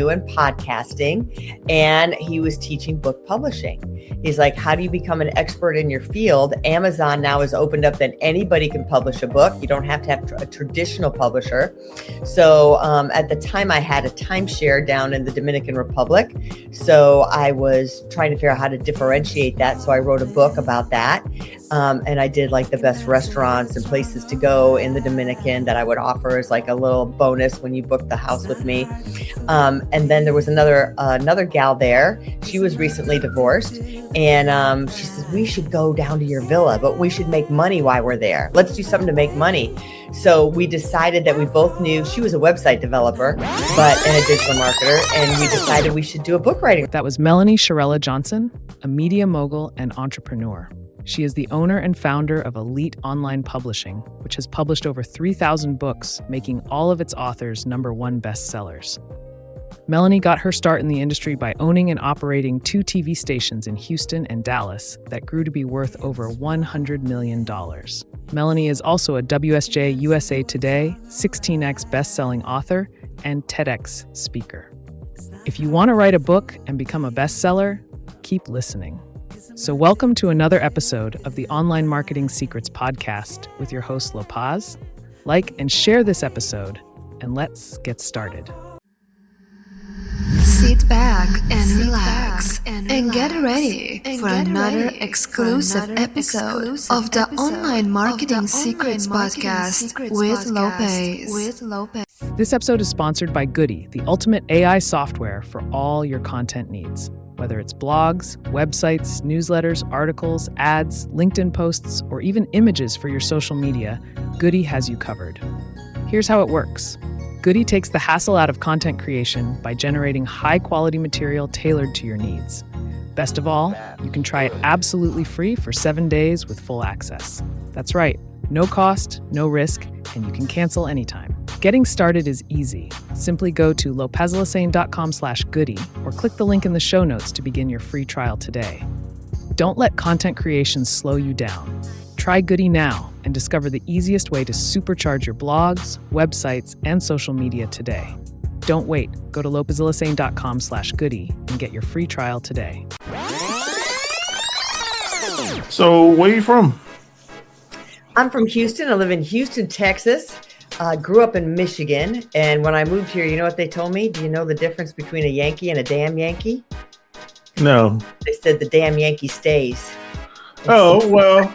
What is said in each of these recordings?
doing podcasting, and he was teaching book publishing. He's like, how do you become an expert in your field? Amazon now has opened up that anybody can publish a book. You don't have to have a traditional publisher. So at the time, I had a timeshare down in the Dominican Republic. So I was trying to figure out how to differentiate that. So I wrote a book about that. And I did like the best restaurants and places to go in the Dominican that I would offer as like a little bonus when you booked the house with me. And then there was another gal there. She was recently divorced, and she says, we should go down to your villa, but we should make money while we're there. Let's do something to make money. So we decided that we both knew she was a website developer, but and a digital marketer, and we decided we should do a book writing. That was Melanie Churella Johnson, a media mogul and entrepreneur. She is the owner and founder of Elite Online Publishing, which has published over 3,000 books, making all of its authors #1 bestsellers. Melanie got her start in the industry by owning and operating 2 TV stations in Houston and Dallas that grew to be worth over $100 million. Melanie is also a WSJ USA Today 16X best-selling author and TEDx speaker. If you want to write a book and become a bestseller, keep listening. So welcome to another episode of the Online Marketing Secrets podcast with your host, Lopaz. Like and share this episode, and let's get started. Sit back and relax and get ready for another exclusive episode of the Online Marketing Secrets podcast with Lopez. This episode is sponsored by Goody, the ultimate AI software for all your content needs. Whether it's blogs, websites, newsletters, articles, ads, LinkedIn posts, or even images for your social media, Goody has you covered. Here's how it works. Goody takes the hassle out of content creation by generating high-quality material tailored to your needs. Best of all, you can try it absolutely free for 7 days with full access. That's right, no cost, no risk, and you can cancel anytime. Getting started is easy. Simply go to lopezlasane.com/goody or click the link in the show notes to begin your free trial today. Don't let content creation slow you down. Try Goody now and discover the easiest way to supercharge your blogs, websites, and social media today. Don't wait. Go to lopezlasane.com/goody and get your free trial today. So, where are you from? I'm from Houston. I live in Houston, Texas. Grew up in Michigan. And when I moved here, you know what they told me? Do you know the difference between a Yankee and a damn Yankee? No. They said the damn Yankee stays. Oh, well,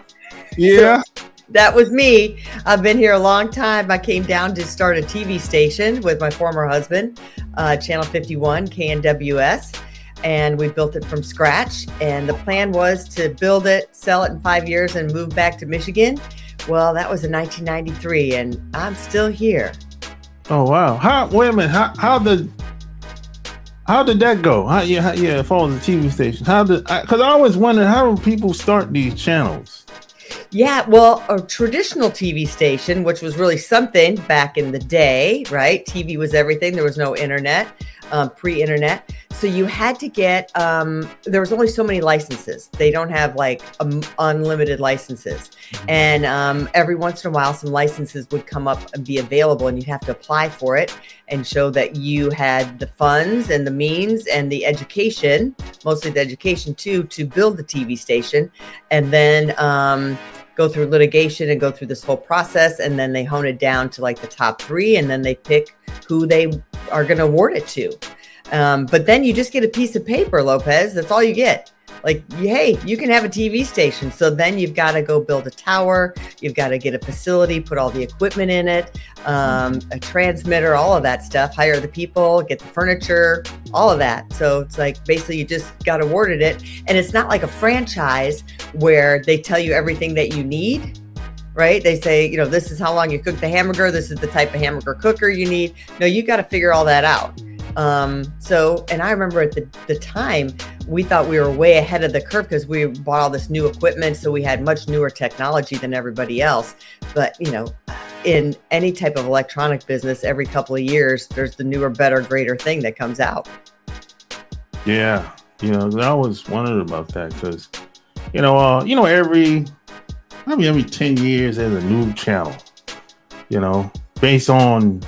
yeah. So that was me. I've been here a long time. I came down to start a TV station with my former husband, Channel 51, KNWS. And we built it from scratch. And the plan was to build it, sell it in 5 years, and move back to Michigan. Well, that was in 1993, and I'm still here. Oh, wow. Wait a minute. How did that go? As far as the TV station, because I always wondered, how do people start these channels? Yeah, well, a traditional TV station, which was really something back in the day, right? TV was everything. There was no internet, pre-internet. So you had to get, there was only so many licenses. They don't have like unlimited licenses. And every once in a while, some licenses would come up and be available, and you'd have to apply for it and show that you had the funds and the means and the education, mostly the education too, to build the TV station. And then go through litigation and go through this whole process. And then they hone it down to like the top 3, and then they pick who they are going to award it to. But then you just get a piece of paper, Lopez. That's all you get. Like, hey, you can have a TV station. So then you've got to go build a tower. You've got to get a facility, put all the equipment in it, a transmitter, all of that stuff, hire the people, get the furniture, all of that. So it's like, basically you just got awarded it. And it's not like a franchise where they tell you everything that you need, right? They say, you know, this is how long you cook the hamburger. This is the type of hamburger cooker you need. No, you got to figure all that out. And I remember at the time, we thought we were way ahead of the curve because we bought all this new equipment. So we had much newer technology than everybody else. But, you know, in any type of electronic business, every couple of years, there's the newer, better, greater thing that comes out. Yeah. You know, I always wondered about that because, every 10 years there's a new channel, based on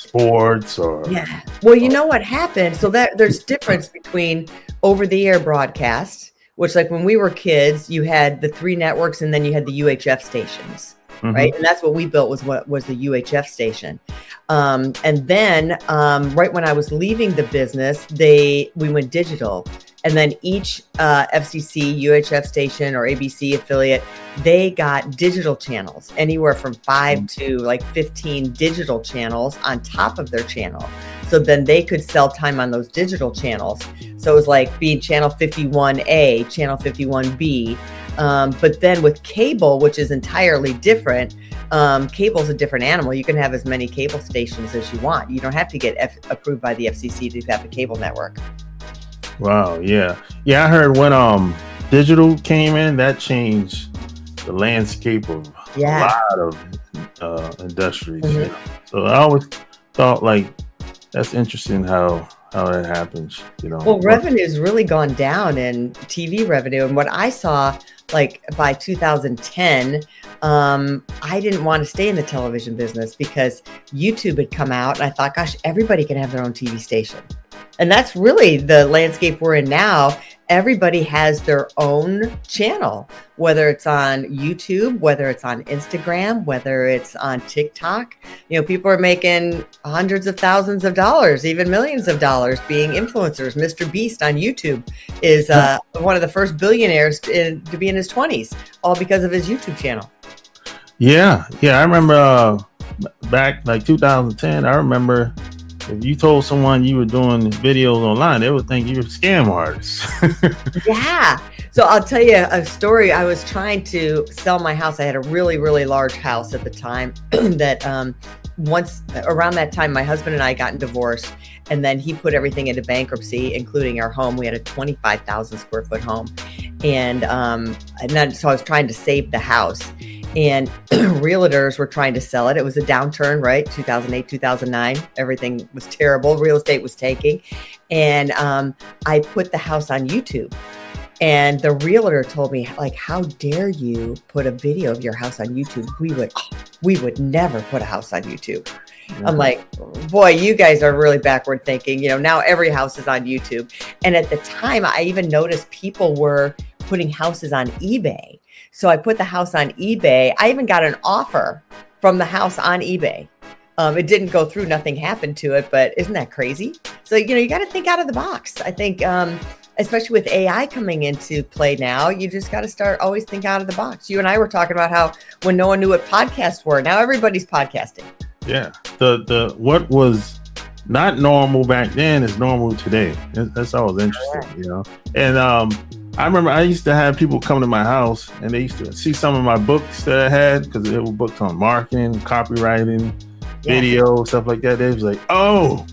sports or Yeah. Well, you know what happened? So that there's difference between over-the-air broadcasts, which like when we were kids, you had the 3 networks and then you had the UHF stations, right? And that's what we built was what was the UHF station. And then right when I was leaving the business, we went digital. And then each FCC, UHF station or ABC affiliate, they got digital channels, anywhere from 5 to like 15 digital channels on top of their channel. So then they could sell time on those digital channels. So it was like being channel 51A, channel 51B. But then with cable, which is entirely different, cable's a different animal. You can have as many cable stations as you want. You don't have to get approved by the FCC to have a cable network. Wow, yeah. I heard when digital came in, that changed the landscape of a lot of industries. You know? So I always thought like that's interesting how that happens. You know, well, revenue's really gone down in TV revenue, and what I saw like by 2010, I didn't want to stay in the television business because YouTube had come out, and I thought, gosh, everybody can have their own TV station. And that's really the landscape we're in now. Everybody has their own channel, whether it's on YouTube, whether it's on Instagram, whether it's on TikTok. You know, people are making hundreds of thousands of dollars, even millions of dollars being influencers. Mr. Beast on YouTube is one of the first billionaires to be in his 20s, all because of his YouTube channel. Yeah. I remember back like 2010, I remember if you told someone you were doing videos online, they would think you were a scam artist. Yeah. So I'll tell you a story. I was trying to sell my house. I had a really, really large house at the time that once around that time, my husband and I got divorced, and then he put everything into bankruptcy, including our home. We had a 25,000 square foot home. And then, so I was trying to save the house. And realtors were trying to sell it. It was a downturn, right? 2008, 2009, everything was terrible. Real estate was taking. And I put the house on YouTube. And the realtor told me, like, how dare you put a video of your house on YouTube? We would never put a house on YouTube. Mm-hmm. I'm like, boy, you guys are really backward thinking. You know, now every house is on YouTube. And at the time, I even noticed people were putting houses on eBay. So I put the house on eBay. I even got an offer from the house on eBay. It didn't go through. Nothing happened to it, but isn't that crazy? So, you know, you got to think out of the box. I think, especially with AI coming into play now, you just got to always think out of the box. You and I were talking about how when no one knew what podcasts were, now everybody's podcasting. Yeah. The what was not normal back then is normal today. That's always interesting, you know? And, I remember I used to have people come to my house and they used to see some of my books that I had because they were books on marketing, copywriting, video, stuff like that. They was like, oh,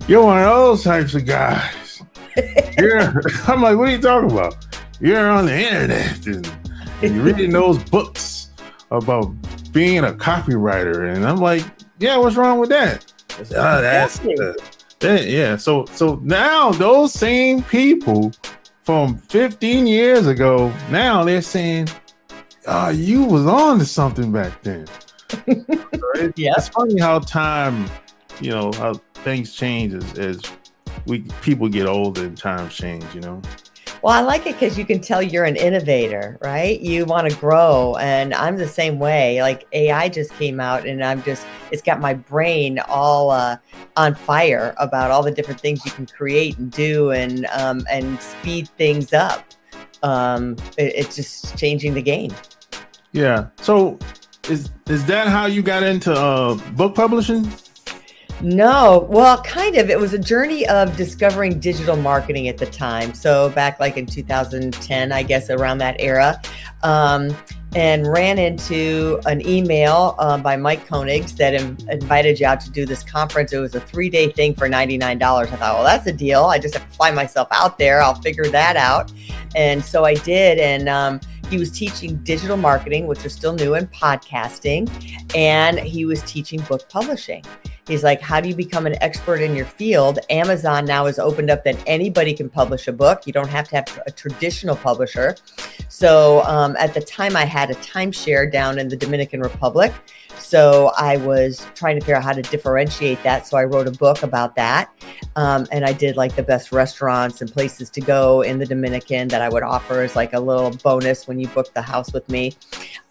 you're one of those types of guys. I'm like, what are you talking about? You're on the internet and you're reading those books about being a copywriter. And I'm like, yeah, what's wrong with that? I said, So now those same people from 15 years ago, now they're saying, you was on to something back then. It's funny how time, you know, how things change as people get older and times change, you know. Well, I like it because you can tell you're an innovator, right? You want to grow, and I'm the same way. Like AI just came out, and it's got my brain all on fire about all the different things you can create and do, and speed things up. It's just changing the game. Yeah. So, is that how you got into book publishing? No, well, kind of. It was a journey of discovering digital marketing at the time. So back like in 2010, I guess around that era, and ran into an email by Mike Koenigs that invited you out to do this conference. It was a 3-day thing for $99. I thought, well, that's a deal. I just have to fly myself out there. I'll figure that out. And so I did. And he was teaching digital marketing, which was still new, and podcasting. And he was teaching book publishing. He's like, how do you become an expert in your field? Amazon now has opened up that anybody can publish a book. You don't have to have a traditional publisher. So at the time I had a timeshare down in the Dominican Republic. So I was trying to figure out how to differentiate that. So I wrote a book about that. And I did like the best restaurants and places to go in the Dominican that I would offer as like a little bonus when you book the house with me.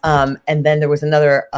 And then there was another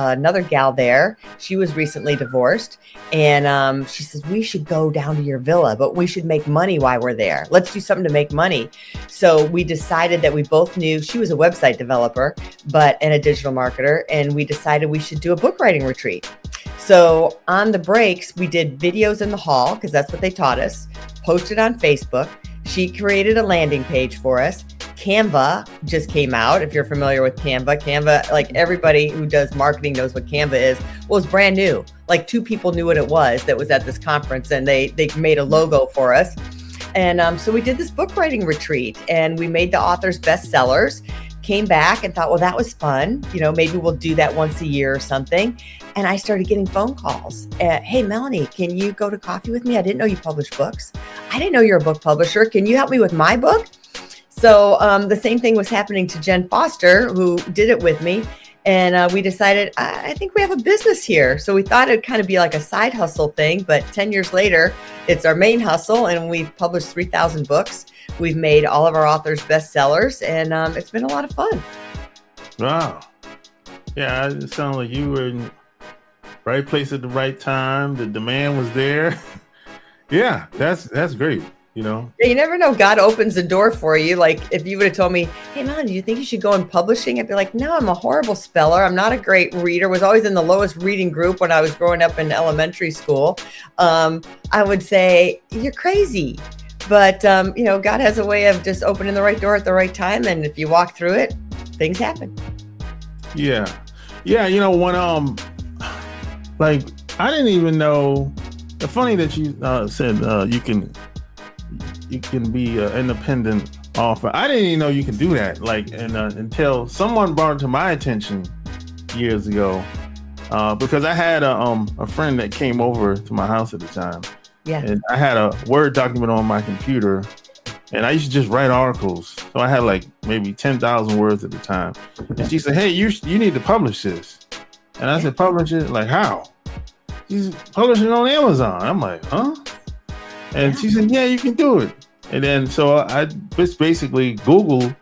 gal there. She was recently divorced. And she says, we should go down to your villa, but we should make money while we're there. Let's do something to make money. So we decided that we both knew she was a website developer, and a digital marketer. And we decided we should do a book writing retreat. So on the breaks, we did videos in the hall because that's what they taught us, posted on Facebook. She created a landing page for us. Canva just came out. If you're familiar with Canva, like everybody who does marketing knows what Canva is. Well, it's brand new. Like 2 people knew what it was that was at this conference, and they made a logo for us. And so we did this book writing retreat, and we made the authors bestsellers. Came back and thought, well, that was fun. Maybe we'll do that once a year or something. And I started getting phone calls. Hey, Melanie, can you go to coffee with me? I didn't know you published books. I didn't know you're a book publisher. Can you help me with my book? So the same thing was happening to Jen Foster, who did it with me. And we decided, I think we have a business here. So we thought it'd kind of be like a side hustle thing. But 10 years later, it's our main hustle. And we've published 3,000 books. We've made all of our authors bestsellers. And it's been a lot of fun. Wow. Yeah, it sounds like you were in the right place at the right time. The demand was there. Yeah, that's great. Yeah, you never know. God opens the door for you. Like if you would have told me, hey, man, do you think you should go in publishing? I'd be like, no, I'm a horrible speller. I'm not a great reader. Was always in the lowest reading group when I was growing up in elementary school. I would say, you're crazy. But, God has a way of just opening the right door at the right time. And if you walk through it, things happen. Yeah. Yeah. When, like, I didn't even know. The funny that you said you can be an independent author. I didn't even know you can do that. Like, until someone brought it to my attention years ago, because I had a friend that came over to my house at the time. Yeah. And I had a Word document on my computer, and I used to just write articles. So I had like maybe 10,000 words at the time. And she said, hey, you need to publish this. And I said, publish it? Like, how? She's publishing on Amazon. I'm like, huh? And she said, yeah, you can do it. And then so I just basically Google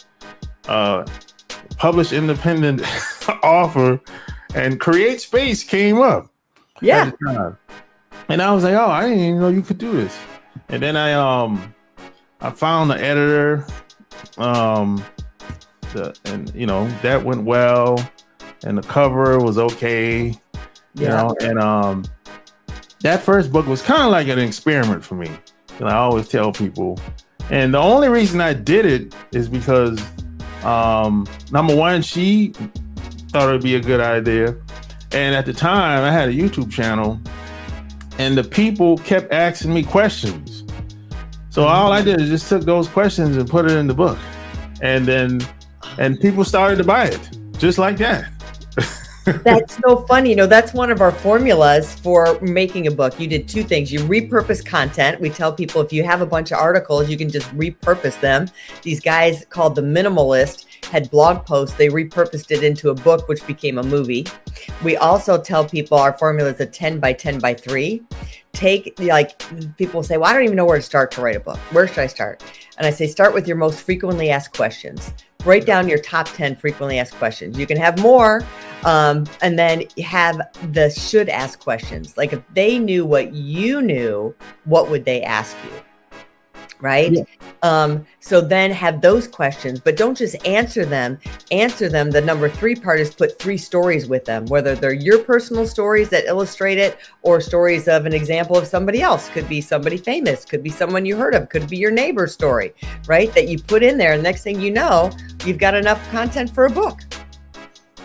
publish independent author, and Create Space came up. Yeah. At the time. And I was like, oh, I didn't even know you could do this. And then I found the editor, that went well, and the cover was okay, and that first book was kind of like an experiment for me. And I always tell people, and the only reason I did it is because number one, she thought it'd be a good idea, and at the time I had a YouTube channel. And the people kept asking me questions. So all I did is just took those questions and put it in the book. And people started to buy it just like that. That's so funny. That's one of our formulas for making a book. You did 2 things. You repurpose content. We tell people if you have a bunch of articles, you can just repurpose them. These guys called The Minimalist had blog posts. They repurposed it into a book, which became a movie. We also tell people our formula is a 10 by 10 by 3. People say, well, I don't even know where to start to write a book. Where should I start? And I say, start with your most frequently asked questions. Write down your top 10 frequently asked questions. You can have more, and then have the should ask questions. Like if they knew what you knew, what would they ask you? Right? Yeah. So then have those questions, but don't just answer them. The number 3 part is put 3 stories with them, whether they're your personal stories that illustrate it or stories of an example of somebody else. Could be somebody famous, could be someone you heard of, could be your neighbor's story, right? That you put in there. And next thing you know, you've got enough content for a book.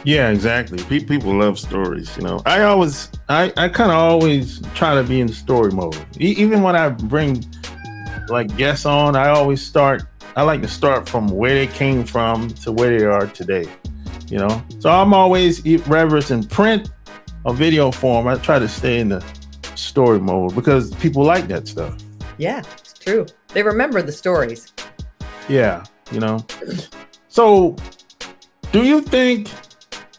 Yeah, exactly. People love stories. I kind of always try to be in story mode. Even when I bring like guests on, I like to start from where they came from to where they are today, So I'm always, whether it's in print or video form, I try to stay in the story mode because people like that stuff. Yeah, it's true. They remember the stories. Yeah, you know. So, do you think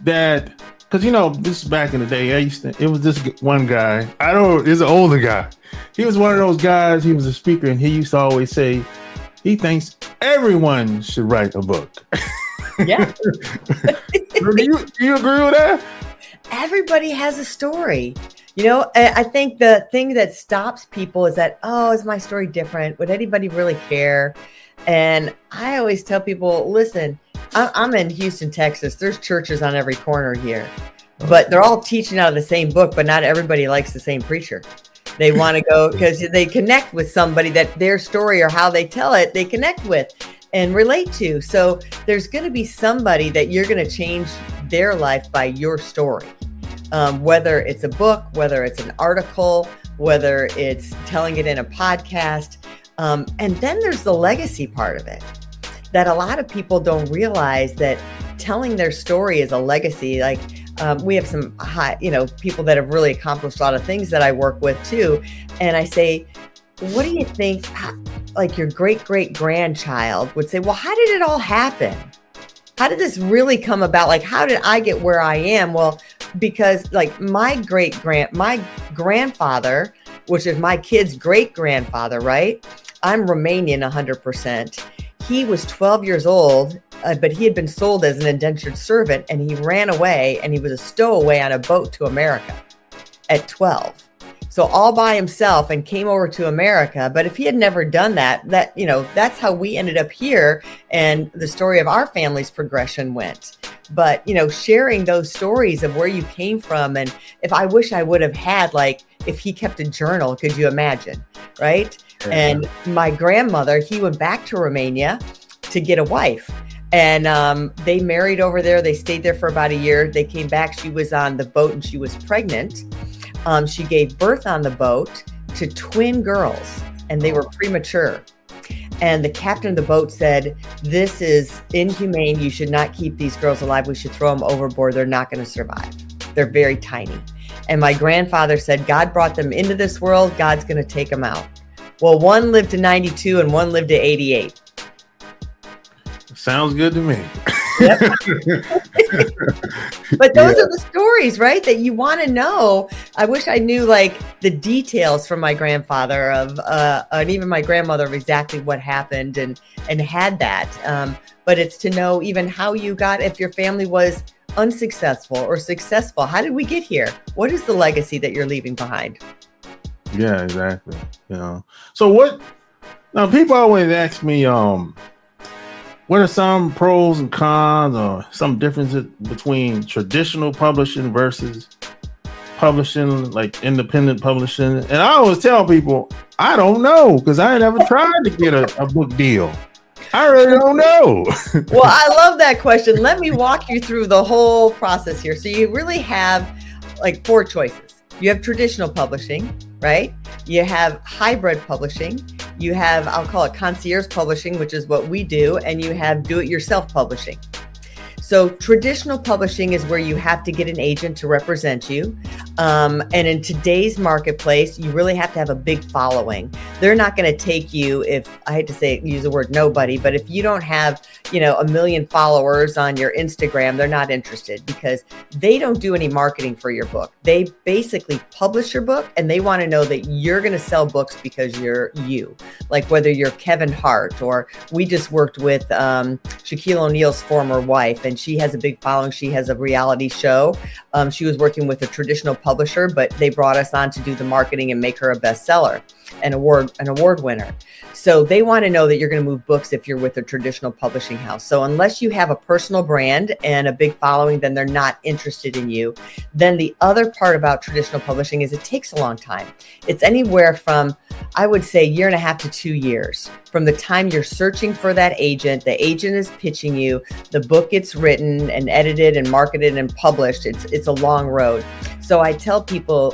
that, because, you know, this is back in the day, it was this one guy, he's an older guy. He was one of those guys, he was a speaker, and he used to always say, he thinks everyone should write a book. Yeah. do you agree with that? Everybody has a story. You know, I think the thing that stops people is that, oh, is my story different? Would anybody really care? And I always tell people, listen, I'm in Houston, Texas. There's churches on every corner here, but they're all teaching out of the same book, but not everybody likes the same preacher. They want to go because they connect with somebody that their story or how they tell it, they connect with and relate to. So there's going to be somebody that you're going to change their life by your story. Whether it's a book, whether it's an article, whether it's telling it in a podcast. And then there's the legacy part of it that a lot of people don't realize, that telling their story is a legacy. Like we have some people that have really accomplished a lot of things that I work with too. And I say, what do you think, like your great-great-grandchild would say, well, how did it all happen? How did this really come about? Like, how did I get where I am? Well, because like my grandfather, which is my kid's great-grandfather, right? I'm Romanian 100%. He was 12 years old, but he had been sold as an indentured servant, and he ran away, and he was a stowaway on a boat to America at 12. So all by himself, and came over to America. But if he had never done that, that's how we ended up here. And the story of our family's progression went. But, sharing those stories of where you came from. And if I wish I would have had, like, if he kept a journal, could you imagine? Right. Yeah. And my grandmother, he went back to Romania to get a wife. And they married over there. They stayed there for about a year. They came back. She was on the boat and she was pregnant. She gave birth on the boat to twin girls, and they were premature. And the captain of the boat said, this is inhumane. You should not keep these girls alive. We should throw them overboard. They're not going to survive. They're very tiny. And my grandfather said, God brought them into this world. God's going to take them out. Well, one lived to 92 and one lived to 88. Sounds good to me. Yep. But those are the stories, right? That you want to know. I wish I knew like the details from my grandfather and even my grandmother of exactly what happened and had that. But it's to know even how you got, if your family was unsuccessful or successful. How did we get here? What is the legacy that you're leaving behind? Yeah, exactly. So now people always ask me, what are some pros and cons or some differences between traditional publishing versus publishing, like independent publishing? And I always tell people, I don't know, because I never tried to get a book deal. I really don't know. Well, I love that question. Let me walk you through the whole process here. So you really have like 4 choices. You have traditional publishing, right? You have hybrid publishing. You have, I'll call it concierge publishing, which is what we do. And you have do-it-yourself publishing. So traditional publishing is where you have to get an agent to represent you. And in today's marketplace, you really have to have a big following. They're not going to take you if, I hate to use the word nobody, but if you don't have, 1 million followers on your Instagram, they're not interested because they don't do any marketing for your book. They basically publish your book and they want to know that you're going to sell books because you're you. Like whether you're Kevin Hart, or we just worked with Shaquille O'Neal's former wife, and she has a big following. She has a reality show. She was working with a traditional publisher, but they brought us on to do the marketing and make her a bestseller, an award winner. So they want to know that you're going to move books if you're with a traditional publishing house. So unless you have a personal brand and a big following, then they're not interested in you. Then the other part about traditional publishing is it takes a long time. It's anywhere from, I would say, 1.5 to 2 years. From the time you're searching for that agent, the agent is pitching you, the book gets written and edited and marketed and published. It's a long road. So I tell people,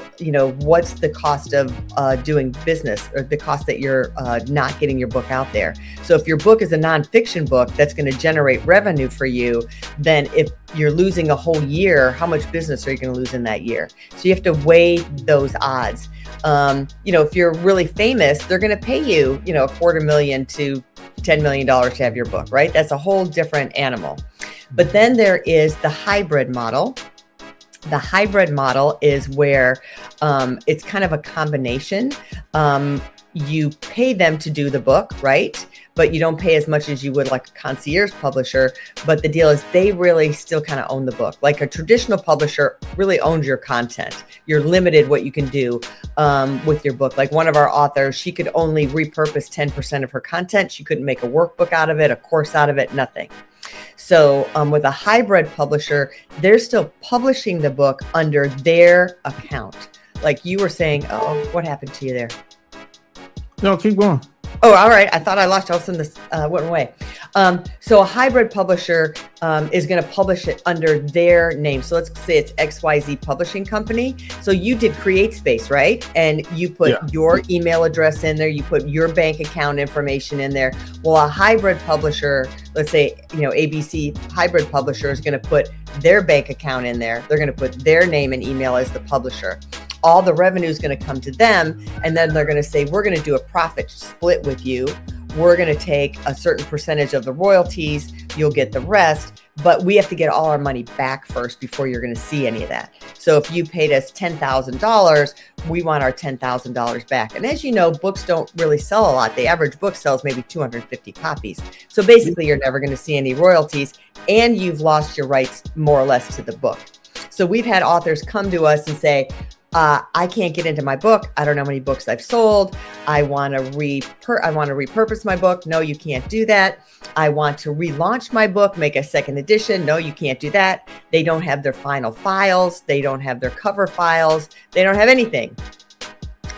what's the cost of doing business or the cost that you're not getting your book out there. So if your book is a nonfiction book that's going to generate revenue for you, then if you're losing a whole year, how much business are you going to lose in that year? So you have to weigh those odds. If you're really famous, they're going to pay you, $250,000 to $10 million to have your book, right? That's a whole different animal. But then there is the hybrid model. The hybrid model is where it's kind of a combination. You pay them to do the book, right? But you don't pay as much as you would like a concierge publisher. But the deal is they really still kind of own the book. Like a traditional publisher really owns your content. You're limited what you can do with your book. Like one of our authors, she could only repurpose 10% of her content. She couldn't make a workbook out of it, a course out of it, nothing. So with a hybrid publisher, they're still publishing the book under their account. Like you were saying, oh, what happened to you there? No, keep going. Oh, all right. I thought I lost you. All of a sudden this went away. So a hybrid publisher is going to publish it under their name. So let's say it's XYZ Publishing Company. So you did CreateSpace, right? And you put your email address in there. You put your bank account information in there. Well, a hybrid publisher, let's say, ABC hybrid publisher is going to put their bank account in there. They're going to put their name and email as the publisher. All the revenue is going to come to them. And then they're going to say, we're going to do a profit split with you. We're going to take a certain percentage of the royalties. You'll get the rest, but we have to get all our money back first before you're going to see any of that. So if you paid us $10,000, we want our $10,000 back. And as you know, books don't really sell a lot. The average book sells maybe 250 copies. So basically you're never going to see any royalties and you've lost your rights more or less to the book. So we've had authors come to us and say, I can't get into my book. I don't know how many books I've sold. I want to repurpose my book. No, you can't do that. I want to relaunch my book, make a second edition. No, you can't do that. They don't have their final files. They don't have their cover files. They don't have anything.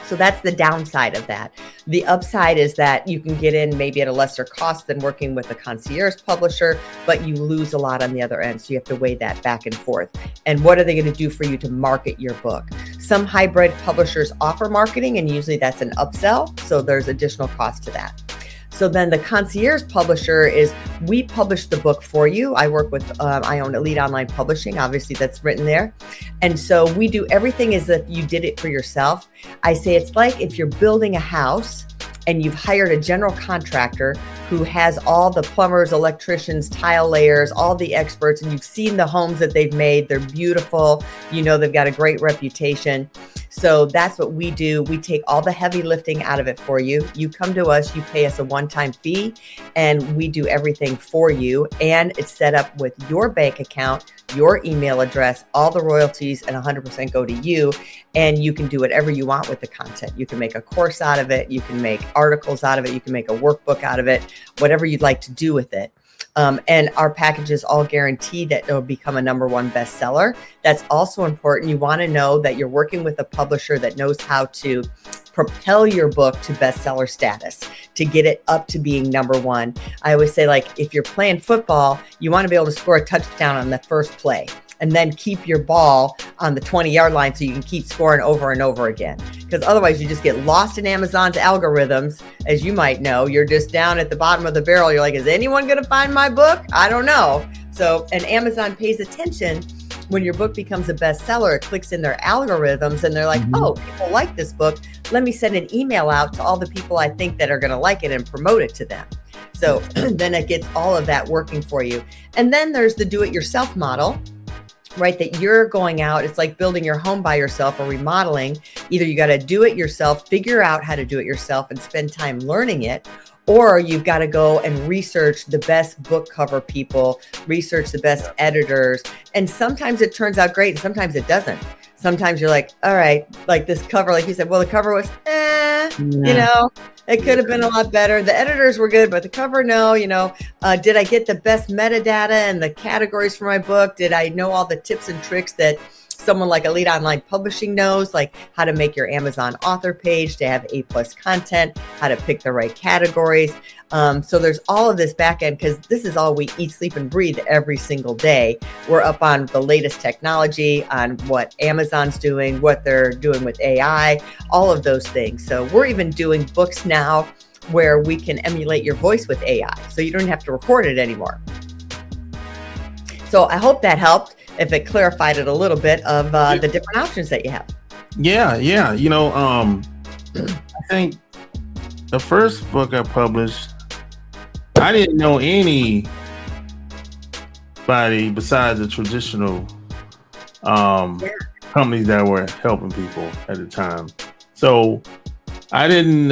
So that's the downside of that. The upside is that you can get in maybe at a lesser cost than working with a concierge publisher, but you lose a lot on the other end. So you have to weigh that back and forth. And what are they going to do for you to market your book? Some hybrid publishers offer marketing, and usually that's an upsell. So there's additional cost to that. So then the concierge publisher is, we publish the book for you. I work with, I own Elite Online Publishing. Obviously that's written there. And so we do everything as if you did it for yourself. I say it's like if you're building a house and you've hired a general contractor who has all the plumbers, electricians, tile layers, all the experts, and you've seen the homes that they've made. They're beautiful. They've got a great reputation. So that's what we do. We take all the heavy lifting out of it for you. You come to us, you pay us a one-time fee, and we do everything for you. And it's set up with your bank account, your email address, all the royalties, and 100% go to you. And you can do whatever you want with the content. You can make a course out of it. You can make articles out of it. You can make a workbook out of it, whatever you'd like to do with it. And our packages all guarantee that it'll become a #1 bestseller. That's also important. You want to know that you're working with a publisher that knows how to propel your book to bestseller status, to get it up to being #1. I always say, like, if you're playing football, you want to be able to score a touchdown on the first play and then keep your ball on the 20-yard line so you can keep scoring over and over again. Because otherwise you just get lost in Amazon's algorithms. As you might know, you're just down at the bottom of the barrel. You're like, is anyone going to find my book? I don't know. So, and Amazon pays attention when your book becomes a bestseller. It clicks in their algorithms and they're like, oh, people like this book. Let me send an email out to all the people I think that are going to like it and promote it to them. So then it gets all of that working for you. And then there's the do-it-yourself model, right? That you're going out. It's like building your home by yourself or remodeling. Either you got to do it yourself, figure out how to do it yourself and spend time learning it, or you've got to go and research the best book cover people, research the best editors. And sometimes it turns out great and sometimes it doesn't. Sometimes you're like, all right, like this cover, like you said, well, the cover was, it could have been a lot better. The editors were good, but the cover, no, did I get the best metadata and the categories for my book? Did I know all the tips and tricks that someone like Elite Online Publishing knows, like how to make your Amazon author page to have A+ content, how to pick the right categories. So there's all of this back end, because this is all we eat, sleep, and breathe every single day. We're up on the latest technology, on what Amazon's doing, what they're doing with AI, all of those things. So we're even doing books now where we can emulate your voice with AI, so you don't have to record it anymore. So I hope that helped, if it clarified it a little bit of the different options that you have. Yeah. I think the first book I published, I didn't know anybody besides the traditional companies that were helping people at the time. So I didn't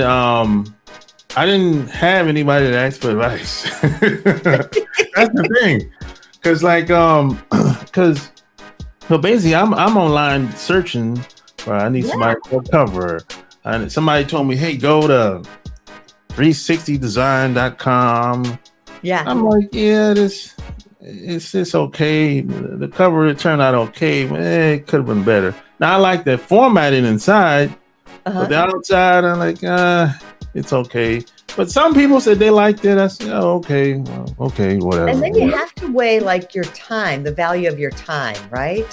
have anybody to ask for advice. That's the thing. So basically I'm online searching for, I need somebody to cover. And somebody told me, hey, go to 360design.com. Yeah. I'm like, it's okay. The cover, it turned out okay, but it could have been better. Now I like the formatting inside, but the outside, I'm like, it's okay. But some people said they liked it. I said, okay, whatever. And then you have to weigh like your time, the value of your time, right?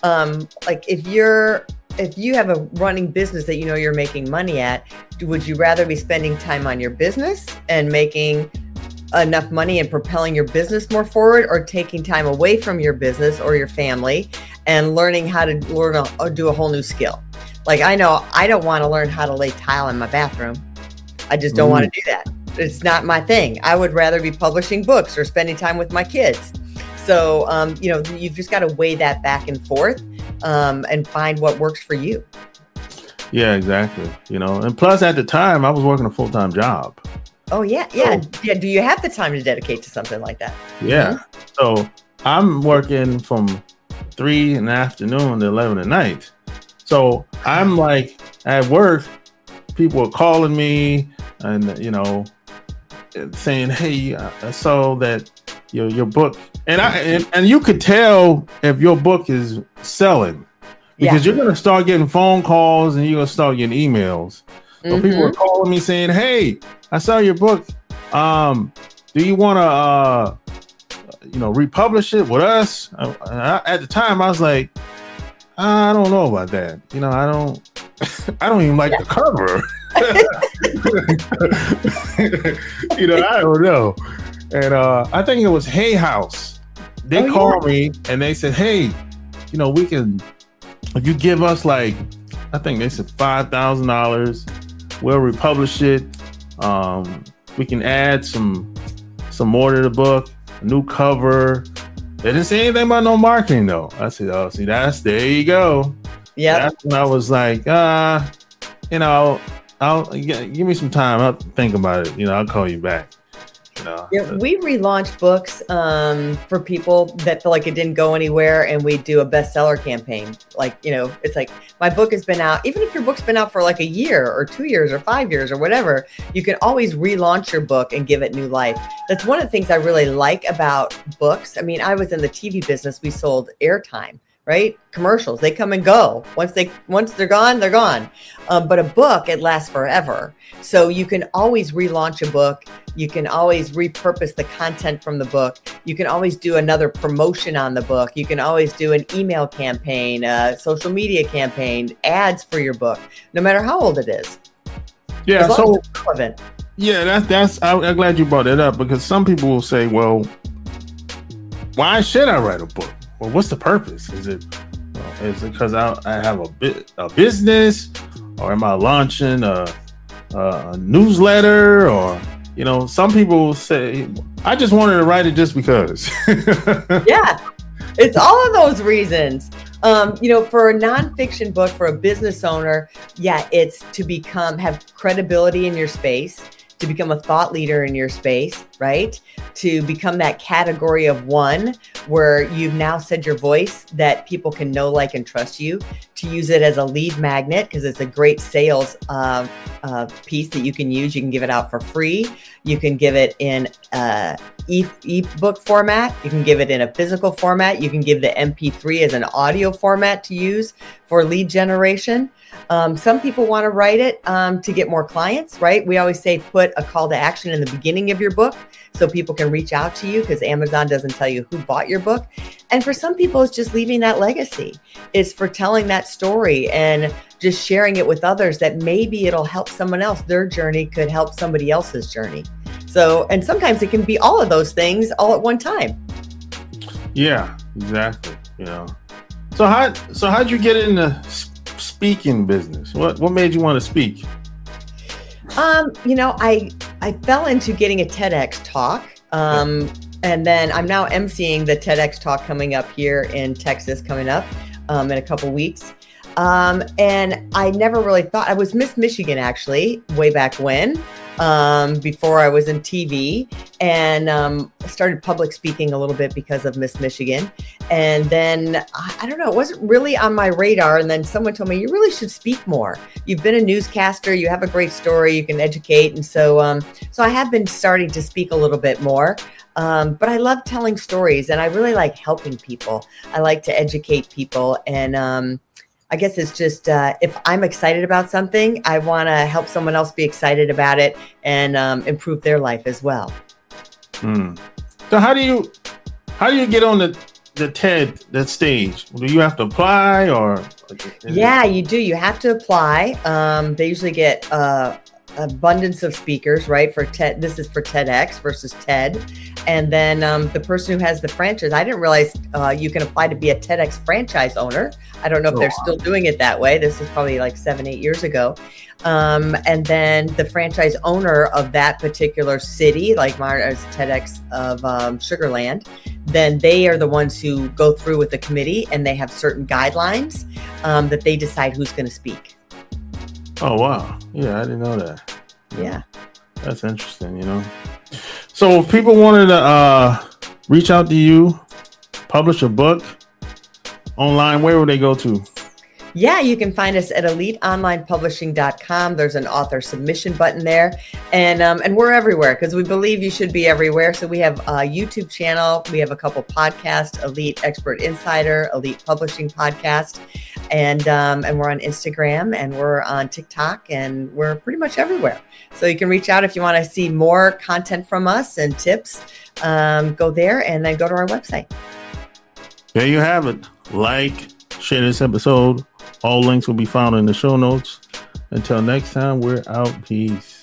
Like if you have a running business that you know you're making money at, would you rather be spending time on your business and making enough money and propelling your business more forward, or taking time away from your business or your family and learning how to do a whole new skill? Like, I know I don't want to learn how to lay tile in my bathroom. I just don't want to do that. It's not my thing. I would rather be publishing books or spending time with my kids. So, you've just got to weigh that back and forth and find what works for you. Yeah, exactly. And plus at the time I was working a full-time job. Oh, yeah. Yeah. Do you have the time to dedicate to something like that? Yeah. So I'm working from 3 in the afternoon to 11 at night. So I'm like at work, people are calling me and, saying, hey, I saw that your book, and you could tell if your book is selling, because you're going to start getting phone calls and you're going to start getting emails. So people are calling me saying, hey, I saw your book. Do you want to, republish it with us? At the time, I was like, I don't know about that. I don't even like the cover. I don't know. And I think it was Hay House. They called me and they said, hey, we can, if you give us I think they said $5,000, we'll republish it. We can add some more to the book, a new cover. They didn't say anything about no marketing though. I said, oh, see, there you go. Yeah. That's when I was like, I'll give me some time. I'll think about it. I'll call you back. We relaunch books for people that feel like it didn't go anywhere, and we do a bestseller campaign. It's like, my book has been out. Even if your book's been out for like a year or 2 years or 5 years or whatever, you can always relaunch your book and give it new life. That's one of the things I really like about books. I mean, I was in the TV business. We sold airtime, right? Commercials, they come and go. Once they're gone, they're gone. But a book, it lasts forever. So you can always relaunch a book. You can always repurpose the content from the book. You can always do another promotion on the book. You can always do an email campaign, a social media campaign, ads for your book, no matter how old it is. Yeah, so relevant. Yeah, that's. I'm glad you brought that up, because some people will say, well, why should I write a book? Well, what's the purpose? Is it because I have a business, or am I launching a newsletter, or some people say I just wanted to write it just because. Yeah, it's all of those reasons. For a nonfiction book, for a business owner, it's to have credibility in your space, to become a thought leader in your space, right? To become that category of one where you've now said your voice that people can know, like, and trust you, to use it as a lead magnet because it's a great sales piece that you can use. You can give it out for free. You can give it in ebook format. You can give it in a physical format. You can give the MP3 as an audio format to use for lead generation. Some people want to write it to get more clients, right? We always say put a call to action in the beginning of your book so people can reach out to you because Amazon doesn't tell you who bought your book. And for some people, it's just leaving that legacy. It's for telling that story and just sharing it with others that maybe it'll help someone else. Their journey could help somebody else's journey. So, and sometimes it can be all of those things all at one time. Yeah, exactly. So how'd you get into speaking business? What made you want to speak? I fell into getting a TEDx talk. And then I'm now emceeing the TEDx talk coming up here in Texas coming up in a couple weeks. And I never really thought I was Miss Michigan actually way back when, before I was in TV, and started public speaking a little bit because of Miss Michigan. And then I don't know, it wasn't really on my radar. And then someone told me, you really should speak more. You've been a newscaster, you have a great story, you can educate. And so I have been starting to speak a little bit more. But I love telling stories and I really like helping people. I like to educate people. And I guess it's just if I'm excited about something, I want to help someone else be excited about it and improve their life as well. So how do you get on the TED, that stage? Do you have to apply or? Yeah, you do. You have to apply. They usually get abundance of speakers, right? For TED, this is for TEDx versus TED. And then the person who has the franchise, I didn't realize you can apply to be a TEDx franchise owner. I don't know if they're still doing it that way. This is probably like 7-8 years ago. And then the franchise owner of that particular city, like mine is TEDx of Sugarland, then they are the ones who go through with the committee and they have certain guidelines that they decide who's going to speak. Oh, wow. Yeah, I didn't know that. Yeah. That's interesting, So if people wanted to reach out to you, publish a book online, where would they go to? Yeah, you can find us at eliteonlinepublishing.com. There's an author submission button there. And we're everywhere because we believe you should be everywhere. So we have a YouTube channel. We have a couple podcasts, Elite Expert Insider, Elite Publishing Podcast. And we're on Instagram and we're on TikTok and we're pretty much everywhere. So you can reach out if you want to see more content from us and tips. Go there and then go to our website. There you have it. Share this episode. All links will be found in the show notes. Until next time, we're out. Peace.